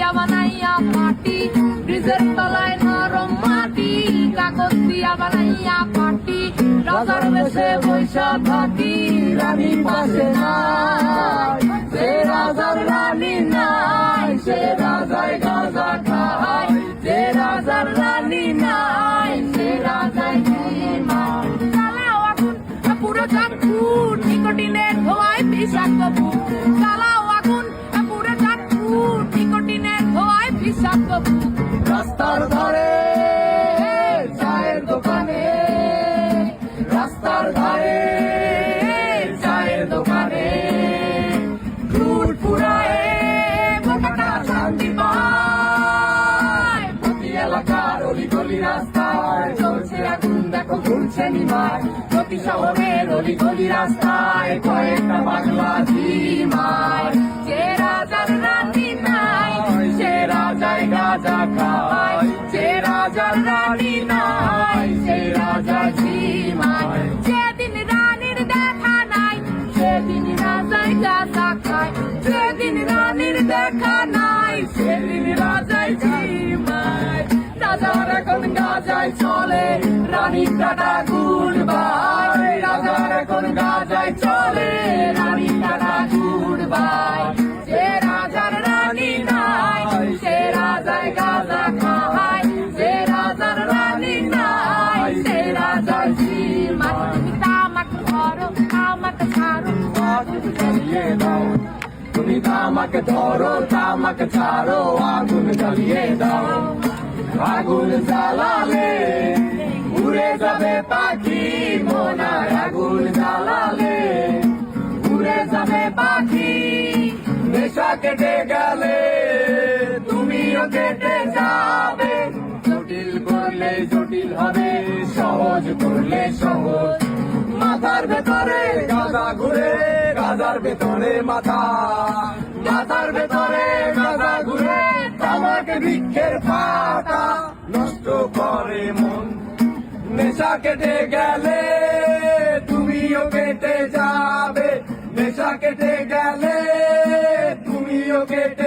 দিয়া বানাইয়া পাটি, ব্রিজের তলায় নরম মাটি, কাগজ দিয়া বানাইয়া পাটি, রাজার বেশে বৈশা থাকি, রানী পাশে নাই, সে রাজার রানী নাই, সে রাজায় গাঁজা খায়, যে রাজার রানী নাই, সে রাজায় ঘুমায়। চালাও আগুন পুরো চাঁদপুর, নিকোটিনের ধোঁয়ায় বিষাক্ত বুক, চালাও আগুন পুরো চাঁদপুর, নিকোটিনের ধোঁয়ায় বিষাক্ত বুক। রাস্তার ধারে চায়ের দোকানে, রাস্তার ধারে চায়ের দোকানে, ঘুর ফুরায় বোকাটা শান্তি পায়, প্রতি এলাকার অলি গলি রাস্তায় চলছে আগুন দেখো ঘুরছে নিমায়, প্রতি শহরের অলি গলি রাস্তায় কয়েকটা বাংলা ঝিমায়, যে রাজার রানী নাই, সে রাজায় গাঁজা খায়, যে রাজার রানী নাই, সে রাজা ঝিমায়। যেদিন রানীর দেখা নাই, সেদিন রাজায় গাঁজা খায়, যেদিন রানীর দেখা নাই, সেদিন রাজায় ঝিমায়। রাজার এখন গাঁজায় চলে, রানীর টাটা গুড বাই, রাজার এখন গাঁজায় চলে, রানীর টাটা গুড বাই। যে রাজার রানী নাই, সে রাজায় গাঁজা খায়, যে রাজার রানী নাই, সে রাজার ঝিমায়। তুমি তামাক ধরো, তামাক ছাড়ো, আগুন জ্বালিয়ে দাও, তুমি তামাক ধরো, তামাক ছাড়ো, আগুন জ্বালিয়ে দাও। আগুন জ্বালালে উড়ে যাবে পাখি, মনায় আগুন জ্বালালে উড়ে যাবে পাখি, নেশা কেটে গেলে তুমিও কেটে যাবে, জটিল করলে জটিল হবে, সহজ করলে সহজ। মাথার ভেতরে গাঁজা ঘুরে, গাঁজার ভেতরে মাথা, মাথার ভেতরে গাঁজা ঘুরে, তামাক বৃক্ষের পাতা নষ্ট করে মন, নেশা কেটে গেলে তুমিও কেটে যাবে, নেশা কেটে গেলে তুমিও কেটে